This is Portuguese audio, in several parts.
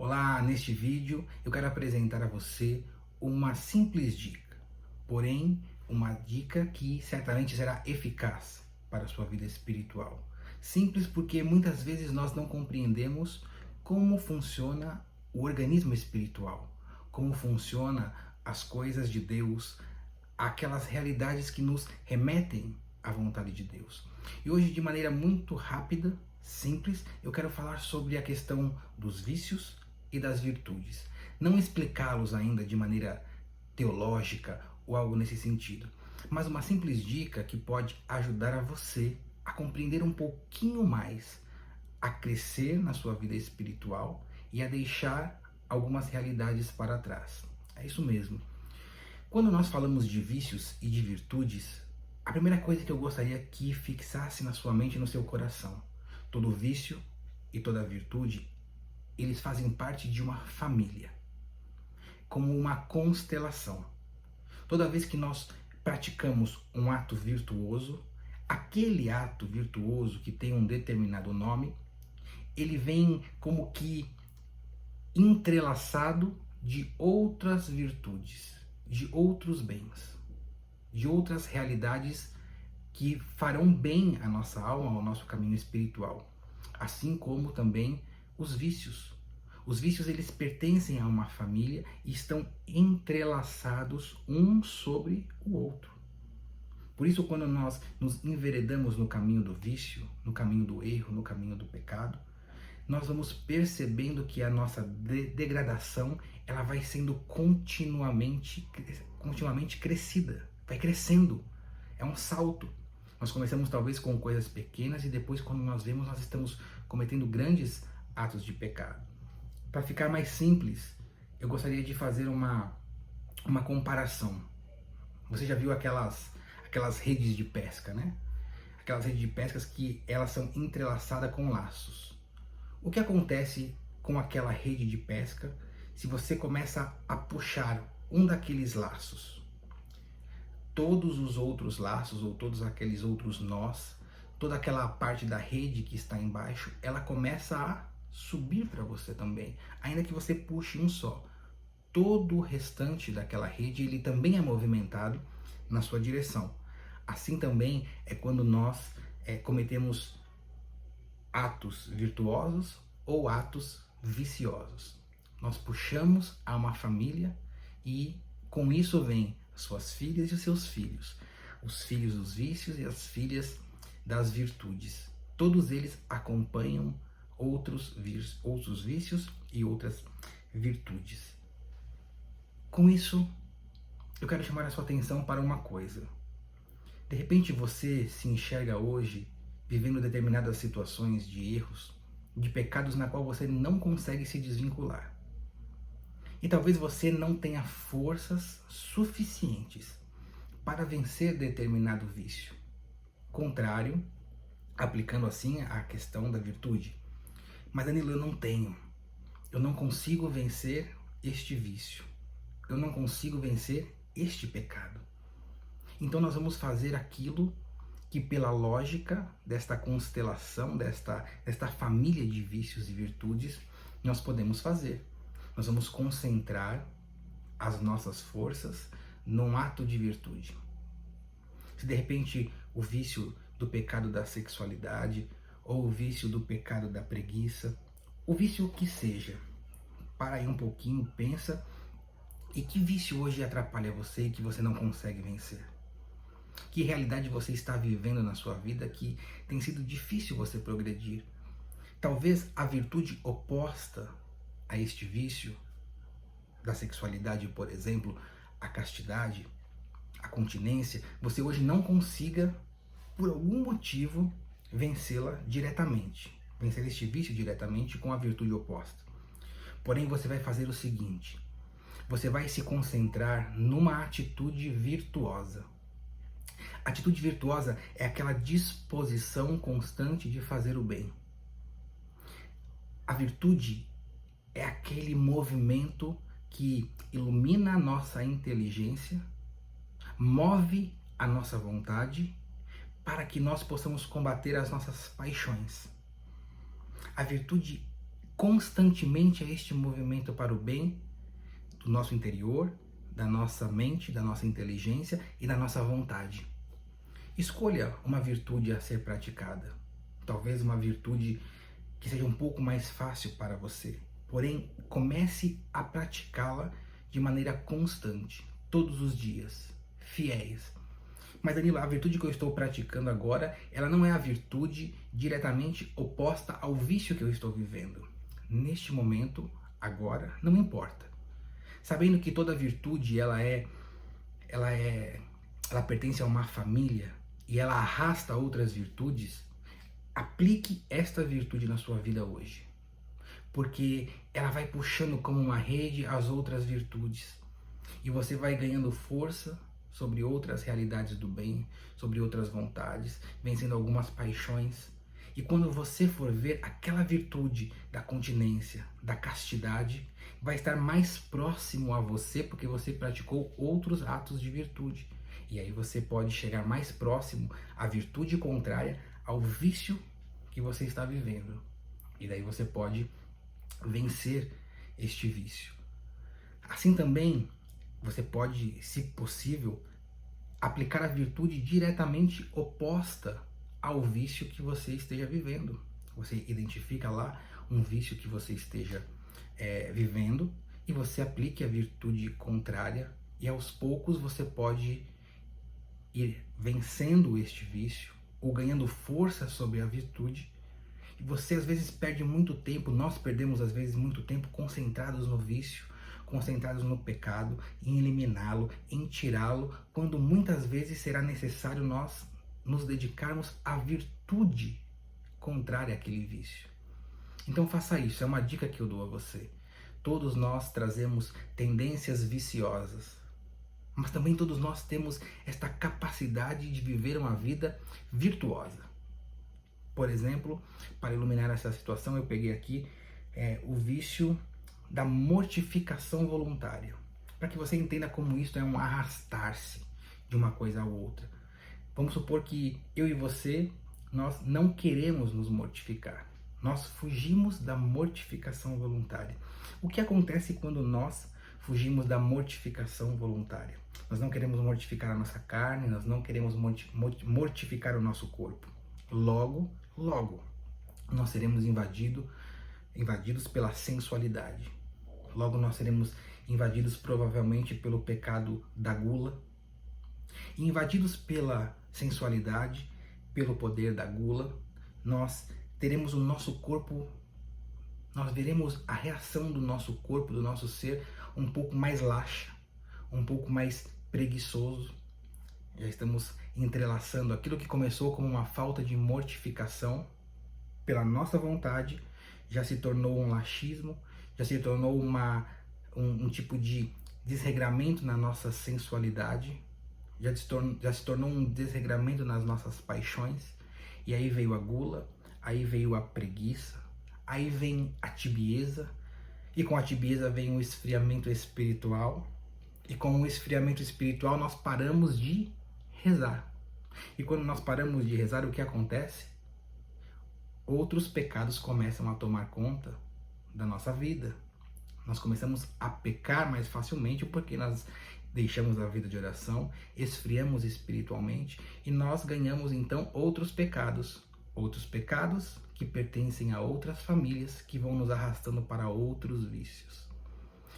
Olá, neste vídeo eu quero apresentar a você uma simples dica, porém uma dica que certamente será eficaz para a sua vida espiritual. Simples porque muitas vezes nós não compreendemos como funciona o organismo espiritual, como funciona as coisas de Deus, aquelas realidades que nos remetem à vontade de Deus. E hoje, de maneira muito rápida, simples, eu quero falar sobre a questão dos vícios e das virtudes. Não explicá-los ainda de maneira teológica ou algo nesse sentido, mas uma simples dica que pode ajudar a você a compreender um pouquinho mais, a crescer na sua vida espiritual e a deixar algumas realidades para trás. É isso mesmo. Quando nós falamos de vícios e de virtudes, a primeira coisa que eu gostaria que fixasse na sua mente e no seu coração: todo vício e toda virtude, eles fazem parte de uma família, como uma constelação. Toda vez que nós praticamos um ato virtuoso, aquele ato virtuoso que tem um determinado nome, ele vem como que entrelaçado de outras virtudes, de outros bens, de outras realidades que farão bem à nossa alma, ao nosso caminho espiritual, assim como também os vícios. Os vícios, eles pertencem a uma família e estão entrelaçados um sobre o outro. Por isso, quando nós nos enveredamos no caminho do vício, no caminho do erro, no caminho do pecado, nós vamos percebendo que a nossa degradação, ela vai sendo continuamente crescida, vai crescendo. É um salto. Nós começamos talvez com coisas pequenas e depois, quando nós vemos, nós estamos cometendo grandes atos de pecado. Para ficar mais simples, eu gostaria de fazer uma comparação. Você já viu aquelas redes de pesca, né? Aquelas redes de pescas que elas são entrelaçadas com laços. O que acontece com aquela rede de pesca se você começa a puxar um daqueles laços? Todos os outros laços ou todos aqueles outros nós, toda aquela parte da rede que está embaixo, ela começa a subir para você também, ainda que você puxe um só. Todo o restante daquela rede, ele também é movimentado na sua direção. Assim também é quando nós cometemos atos virtuosos ou atos viciosos. Nós puxamos a uma família e com isso vem as suas filhas e os seus filhos, os filhos dos vícios e as filhas das virtudes. Todos eles acompanham outros vícios e outras virtudes. Com isso, eu quero chamar a sua atenção para uma coisa. De repente você se enxerga hoje vivendo determinadas situações de erros, de pecados na qual você não consegue se desvincular. E talvez você não tenha forças suficientes para vencer determinado vício. Contrário, aplicando assim a questão da virtude. Mas Danilo, eu não tenho. Eu não consigo vencer este vício. Eu não consigo vencer este pecado. Então nós vamos fazer aquilo que, pela lógica desta constelação, desta família de vícios e virtudes, nós podemos fazer. Nós vamos concentrar as nossas forças num ato de virtude. Se de repente o vício do pecado da sexualidade, ou o vício do pecado da preguiça, o vício que seja, para aí um pouquinho, pensa, e que vício hoje atrapalha você e que você não consegue vencer? Que realidade você está vivendo na sua vida que tem sido difícil você progredir? Talvez a virtude oposta a este vício da sexualidade, por exemplo, a castidade, a continência, você hoje não consiga, por algum motivo, vencê-la diretamente, vencer este vício diretamente com a virtude oposta. Porém, você vai fazer o seguinte: você vai se concentrar numa atitude virtuosa. Atitude virtuosa é aquela disposição constante de fazer o bem. A virtude é aquele movimento que ilumina a nossa inteligência, move a nossa vontade para que nós possamos combater as nossas paixões. A virtude constantemente a este movimento para o bem do nosso interior, da nossa mente, da nossa inteligência e da nossa vontade. Escolha uma virtude a ser praticada. Talvez uma virtude que seja um pouco mais fácil para você. Porém, comece a praticá-la de maneira constante, todos os dias, fiéis. Mas Danilo, a virtude que eu estou praticando agora, ela não é a virtude diretamente oposta ao vício que eu estou vivendo. Neste momento, agora, não importa. Sabendo que toda virtude ela pertence a uma família e ela arrasta outras virtudes, aplique esta virtude na sua vida hoje. Porque ela vai puxando como uma rede as outras virtudes. E você vai ganhando força sobre outras realidades do bem, sobre outras vontades, vencendo algumas paixões. E quando você for ver, aquela virtude da continência, da castidade, vai estar mais próximo a você porque você praticou outros atos de virtude. E aí você pode chegar mais próximo à virtude contrária ao vício que você está vivendo. E daí você pode vencer este vício. Assim também, você pode, se possível, aplicar a virtude diretamente oposta ao vício que você esteja vivendo. Você identifica lá um vício que você esteja vivendo e você aplique a virtude contrária e aos poucos você pode ir vencendo este vício ou ganhando força sobre a virtude. E você às vezes perde muito tempo, nós perdemos às vezes muito tempo concentrados no vício, concentrados no pecado, em eliminá-lo, em tirá-lo, quando muitas vezes será necessário nós nos dedicarmos à virtude contrária àquele vício. Então faça isso, é uma dica que eu dou a você. Todos nós trazemos tendências viciosas, mas também todos nós temos esta capacidade de viver uma vida virtuosa. Por exemplo, para iluminar essa situação, eu peguei aqui o vício da mortificação voluntária, para que você entenda como isso é um arrastar-se de uma coisa a outra. Vamos supor que eu e você, nós não queremos nos mortificar. Nós fugimos da mortificação voluntária. O que acontece quando nós fugimos da mortificação voluntária? Nós não queremos mortificar a nossa carne, nós não queremos mortificar o nosso corpo. Logo, nós seremos invadidos pela sensualidade. Logo nós seremos invadidos provavelmente pelo pecado da gula. E invadidos pela sensualidade, pelo poder da gula, nós teremos o nosso corpo, nós veremos a reação do nosso corpo, do nosso ser, um pouco mais laxa, um pouco mais preguiçoso. Já estamos entrelaçando aquilo que começou como uma falta de mortificação pela nossa vontade, já se tornou um laxismo, já se tornou um tipo de desregramento na nossa sensualidade, já se tornou um desregramento nas nossas paixões, e aí veio a gula, aí veio a preguiça, aí vem a tibieza, e com a tibieza vem o esfriamento espiritual, e com o esfriamento espiritual nós paramos de rezar. E quando nós paramos de rezar, o que acontece? Outros pecados começam a tomar conta da nossa vida. Nós começamos a pecar mais facilmente porque nós deixamos a vida de oração, esfriamos espiritualmente e nós ganhamos então outros pecados que pertencem a outras famílias que vão nos arrastando para outros vícios.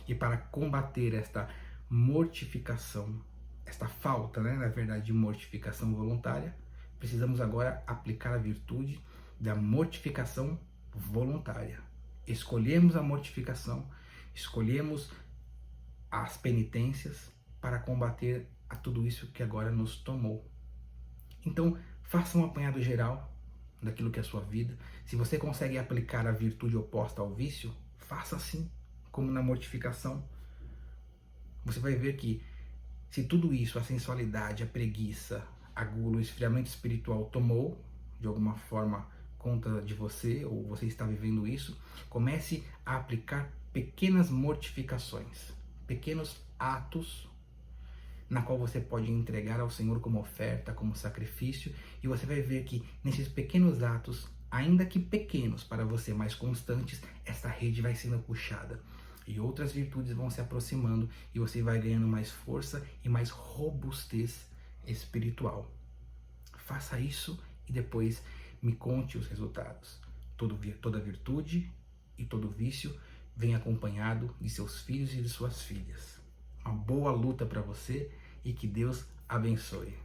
E para combater esta mortificação, esta falta, na verdade, de mortificação voluntária, precisamos agora aplicar a virtude da mortificação voluntária. Escolhemos a mortificação, escolhemos as penitências para combater a tudo isso que agora nos tomou. Então, faça um apanhado geral daquilo que é a sua vida. Se você consegue aplicar a virtude oposta ao vício, faça assim, como na mortificação. Você vai ver que se tudo isso, a sensualidade, a preguiça, a gula, o esfriamento espiritual tomou, de alguma forma, conta de você, ou você está vivendo isso, comece a aplicar pequenas mortificações, pequenos atos na qual você pode entregar ao Senhor como oferta, como sacrifício, e você vai ver que nesses pequenos atos ainda que pequenos para você, mas constantes, essa rede vai sendo puxada. E outras virtudes vão se aproximando e você vai ganhando mais força e mais robustez espiritual. Faça isso e depois me conte os resultados. Toda virtude e todo vício vem acompanhado de seus filhos e de suas filhas. Uma boa luta para você e que Deus abençoe.